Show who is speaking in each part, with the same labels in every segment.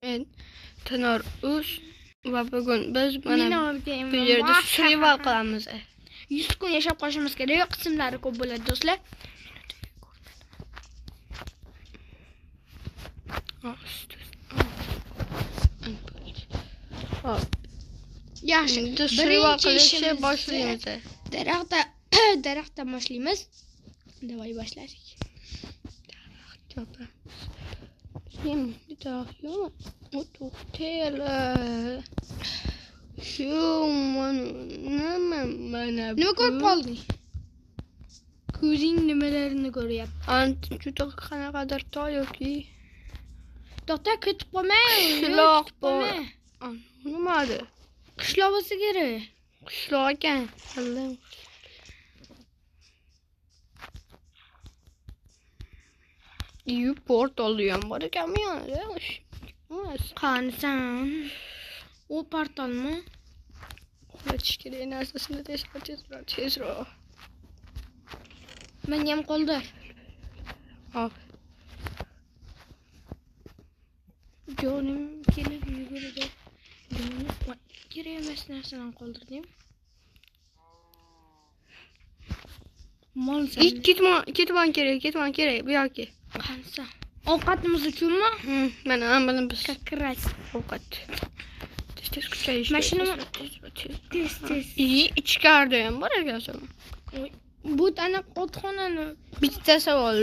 Speaker 1: Men Tanor Uz va bugun biz mana bu yerda survival qilamiz.
Speaker 2: 100 kun yashab qolishimiz kerak. Qismlari ko'p bo'ladi do'stlar. Yaxshi,
Speaker 1: survival qilishni boshlaymiz.
Speaker 2: Daraxtdan boshlaymiz. Davay boshladik. Nima ko'rib qolding? Ko'zing nimalarini ko'ryapti?
Speaker 1: Juda qanaqadir to'yoki.
Speaker 2: To'xta, ketib qolmang.
Speaker 1: Qishloq bor. Nimadi?
Speaker 2: Qishloq bo'lsa kerak.
Speaker 1: Qishloq ekan. Portalda ham bor ekanmi yonida?
Speaker 2: Qanisan? U portalmi?
Speaker 1: Uxlatish kerak narsasini tezroq.
Speaker 2: Menga ham qoldi.
Speaker 1: Hop.
Speaker 2: Jonim kelib yugurdi. Jonim kerak emas narsalarni qoldirdim.
Speaker 1: Ketman kerak bu yoki.
Speaker 2: Qansa? Ovqatimiz uchunmi?
Speaker 1: Mana hammani biz
Speaker 2: Kakras
Speaker 1: ovqat. Tez kuchayish.
Speaker 2: Mashina tez.
Speaker 1: Ichkarida ham bor ekan.
Speaker 2: Bu tana otxonani
Speaker 1: Bitta savol,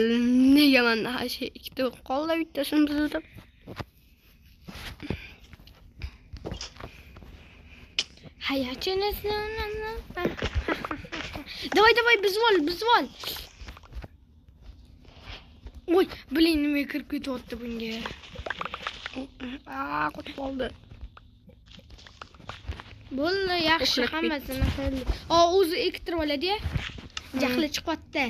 Speaker 1: nega menda hali ikkita qoldi, bittasini buzdim.
Speaker 2: Hayatınızı Davay biz vol. Oy, bilin nima kirib ketyapti bunga.
Speaker 1: Qotib qoldi.
Speaker 2: Bo'ldi, yaxshi hammasini qildi. O'zi ektirib oladi-ya. Jahli chiqyapti.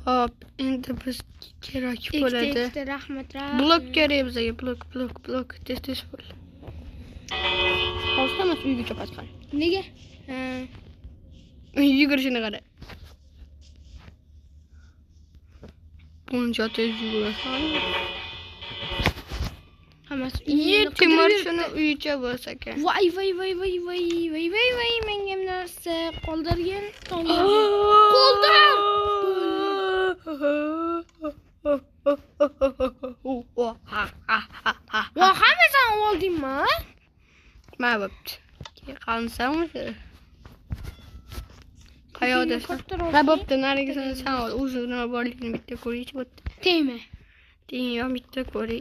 Speaker 1: Hop, endi biz kerak bo'ladi.
Speaker 2: Rahmat.
Speaker 1: Blok kerak bizga, blok. Tez bo'l. Hozir hamma uyga chopatgan.
Speaker 2: Nega?
Speaker 1: Yugurishini qara. Buncha tez yugurasan.
Speaker 2: Hammasi
Speaker 1: Timur shuni uyicha bo'lsa kerak.
Speaker 2: Voy, menga ham narsa qoldirgan. Voy, hammasini oldingmi?
Speaker 1: Ma bo'pti. Qansammi? Qayoqdasan? Ha bo'pti, narigisini sen ol. O'zi nima borligini bitta ko'raychi bo'pti.
Speaker 2: Tegma.
Speaker 1: Ham bitta ko'ray.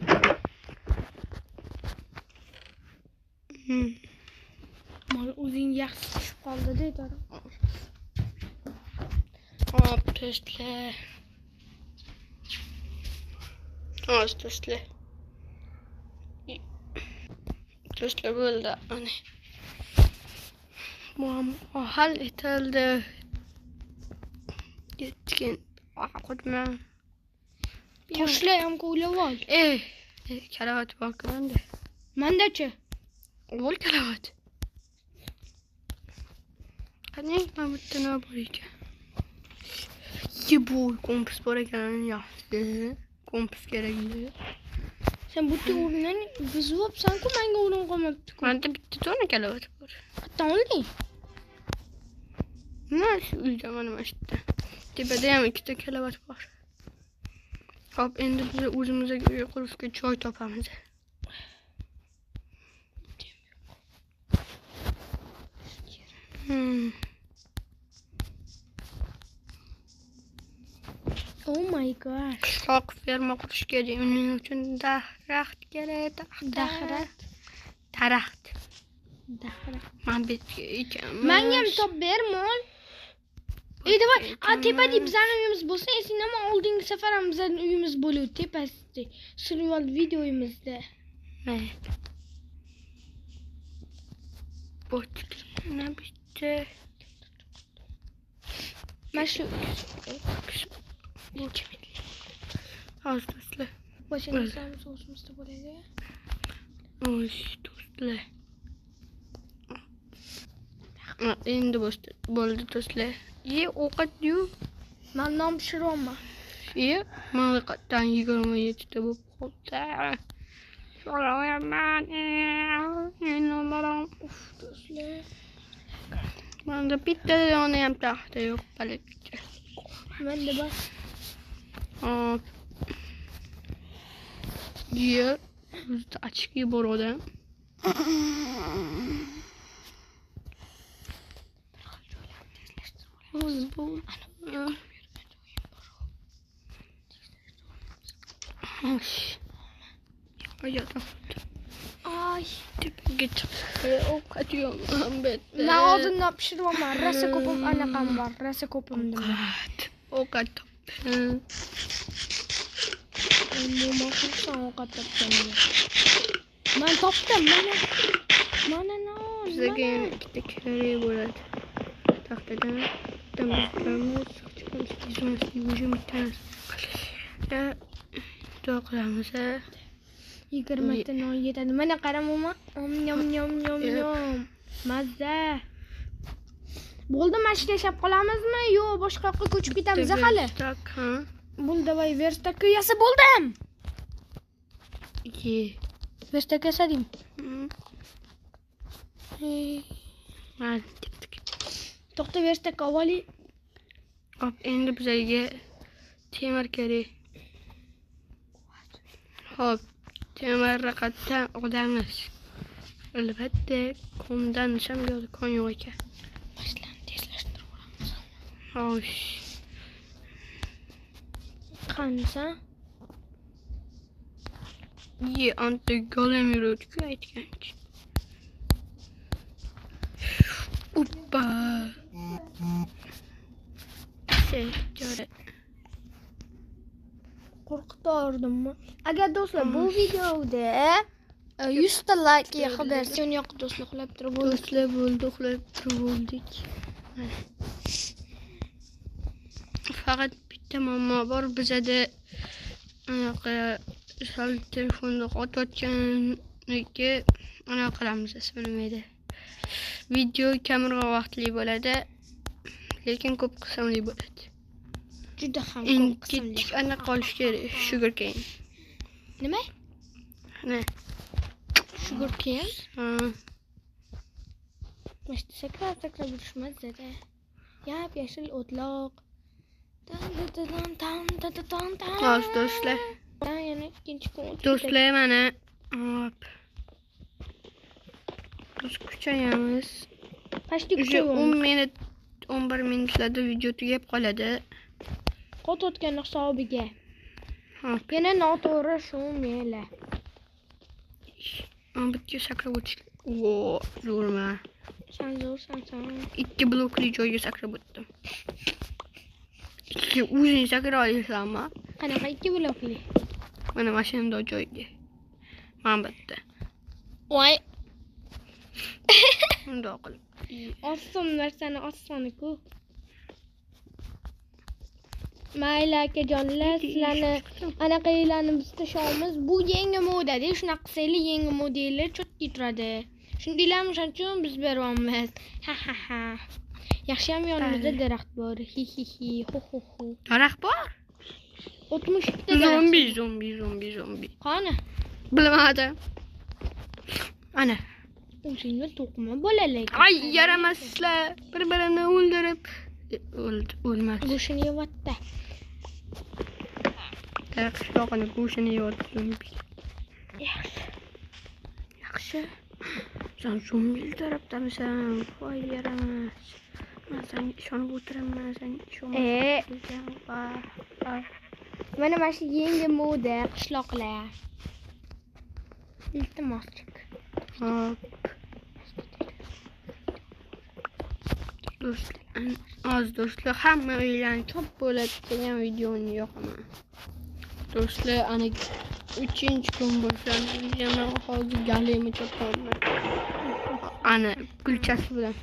Speaker 2: Mal o'zing yaxshi tushib qoldi deydi.
Speaker 1: Hop, testla. Testla bo'ldi. Ana. Muammo hal etildi. Yetgan. Qotma.
Speaker 2: Qo'shlar ham qo'ylab ol.
Speaker 1: Kalavat borkanda.
Speaker 2: Manda-chi?
Speaker 1: Bo'l kalavat. Qani, mana bitta nima bor ekan. Bu kompas bor ekan, yaxshi. Kompas kerak edi.
Speaker 2: Sen bu o'rnini buzib olibsan-ku, menga o'rin qolmabdi-ku.
Speaker 1: Menda bitta dona kalavat bor.
Speaker 2: Qayerdan olding?
Speaker 1: Mana shu uyda mana yerda. Tepada ham ikkita kalavat bor. Hop, endi biz o'zimizga uy qurishga joy topamiz.
Speaker 2: Oh my god.
Speaker 1: Qishloq ferma qurish kerak. Uning uchun daraxt kerak. Daraxt. Men bitga ekanman.
Speaker 2: Menga ham top ber, mol. Davay, tepada bizning uyimiz bo'lsa, esinami oldingi safar ham bizning uyimiz bo'ldi, tepasida. Survival videoyimizda.
Speaker 1: Bochkina bitta.
Speaker 2: Mana shu
Speaker 1: hozir do'stlar.
Speaker 2: Boshlanamiz o'zimizda bo'ladi.
Speaker 1: Do'stlar. Endi bo'ldi do'stlar. Ovqat-yu.
Speaker 2: Men nom pishiraman.
Speaker 1: Men haqiqatan 27 ta bo'lib qoldi. So'rayman.
Speaker 2: Uf, do'stlar.
Speaker 1: Menda bitta dona ham taxta yo'q, baliki.
Speaker 2: Menda bor.
Speaker 1: Hop. Yer o'zida ochki bor odam.
Speaker 2: Ay.
Speaker 1: Tepaga chiqdi. Ovqat yo'q.
Speaker 2: Men oldindan pishiryapman. Rosa ko'pim anaqam bor. Rosa ko'pimda.
Speaker 1: Ovqat topdim.
Speaker 2: Nima qilsam ovqat topdim. Men topdim. Mana non.
Speaker 1: Bizga ikkita kerak bo'ladi. Taxtadan bittamiz chiqamiz. Izimizga bittamiz. Duo qilamiz.
Speaker 2: 20 ta non yetadi. Mana qaramama. Yom. Mazza. Bo'ldi, mashina yashab qolamizmi? Yo'q, boshqa yoqqa ko'chib ketamiz hali. Bo'ldi, davay verstakka yasab bo'ldim. Verstak yasadim.
Speaker 1: Mana
Speaker 2: To'xta, verstak avvali.
Speaker 1: hop, endi bizga temir kerak. Hop, temir raqatdan olamiz. Albatta, kondan ham yo'q, kon yo'q ekan.
Speaker 2: Mashinani tezlashtirib olamiz.
Speaker 1: Xo'sh.
Speaker 2: Qancha?
Speaker 1: Anta golem yuruvchi aytganchi. Uppa. Jore.
Speaker 2: Qo'rqitordimmi? Agar do'stlar bu videoda 100 ta like yig'ilsa, sen yo'q do'stlar uxlab turib bo'ldi.
Speaker 1: Do'stlar bo'ldi, uxlab turib bo'ldik. Faqat bitta muammo bor, bizada anaqa sal telefonda qotayotganligi anaqa qilamiz, bilmaydi. Video kamroq vaqtli bo'ladi, lekin ko'p qismli bo'ladi.
Speaker 2: Juda ham ko'p qismli.
Speaker 1: Kichik anaqa olish kerak, sugar cane.
Speaker 2: Nima?
Speaker 1: Ne?
Speaker 2: Sugar cane?
Speaker 1: Ha.
Speaker 2: Mashta sakrab yurishmaz dedi. Yap yashil o'tloq.
Speaker 1: Xo'sh, do'stlar.
Speaker 2: Yana ikkinchi kun.
Speaker 1: Do'stlar, mana hop. Biz kuchayamiz.
Speaker 2: Pashti
Speaker 1: Уже 10 minut, 11 minutlarda video tugab qoladi.
Speaker 2: Qotayotgan hisobiga.
Speaker 1: Hop.
Speaker 2: Yana noto'g'ri shu mela.
Speaker 1: Bitta sakrab o'tish. Vo, zo'rman.
Speaker 2: Sen zo'rsan.
Speaker 1: 2 blokli joyga sakrab o'tdim. O'zing sakra olasanmi?
Speaker 2: Qanaqa 2 blokli?
Speaker 1: Mana mashinada joyga. Mana bitta.
Speaker 2: Voy.
Speaker 1: Bundoq qilib.
Speaker 2: Oson narsani osoniku. Mayli akajonlar, sizlarni anaqalarni biz tashamiz. Bu yangi moda-da, shunaqa qilsanglar yangi modellar chotki turadi. Shundaylarmi, shuning uchun biz beryapmiz. Ha. Yaxshi ham yonimizda daraxt bor. Hi. Ho.
Speaker 1: Daraxt bor?
Speaker 2: 62 ta daraxt.
Speaker 1: Zombi.
Speaker 2: Qani?
Speaker 1: Bilmadim. Ana.
Speaker 2: O'zingni to'qima bolalar.
Speaker 1: Ay, yaramaslar. Bir-birini o'ldirib o'lmadi.
Speaker 2: Go'shini yevatdi.
Speaker 1: Qishloqni go'shini yevatdi zombi. Yaxshi. Sen zombi tarafdamisan. Voy, yaramas. Men senga ishonib o'tiraman, sen ishonmaysan.
Speaker 2: Mana shu yangi moda qishloqlar. Iltimos.
Speaker 1: Hop. Do'stlar, hamma uylarni top bo'ladi degan videoni yoqaman. Do'stlar, ana 3-kun boshlandi videoni hozir galema chopaman. Ana kulchasi bilan.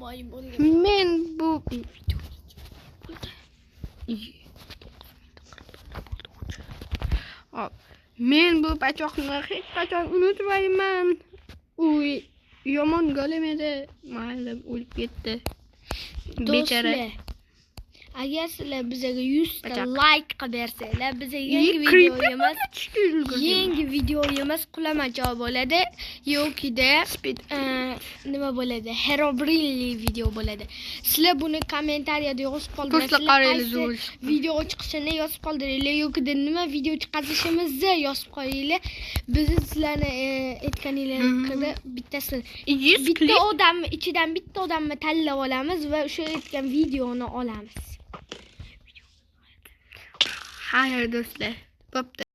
Speaker 2: Voy bo'ldi.
Speaker 1: Men bu Men bu pachoqni hech qachon unutmayman. Uy, yomon golem edi. Mayli, o'lib ketdi. Bechara.
Speaker 2: Agar sizlar bizga 100 ta
Speaker 1: Bachaq.
Speaker 2: like qilib bersanglar, bizga yangi videoyimiz
Speaker 1: Yulg'izgan.
Speaker 2: yangi videoyimiz qulamachoq bo'ladi yokida nima bo'ladi? Herobrine video bo'ladi. Sizlar buni kommentariyada yozib qoldiringlar.
Speaker 1: Postga qaraylik, zo'r.
Speaker 2: Video chiqishini yozib qoldiringlar yokida nima video chiqarishimizni yozib qo'yinglar. Biz sizlarni aytganinglarni bittasini bitta odam ichidan bitta odamni tanlab olamiz va o'sha aytgan videoni olamiz.
Speaker 1: Hayır do'stlar. Bo'pti.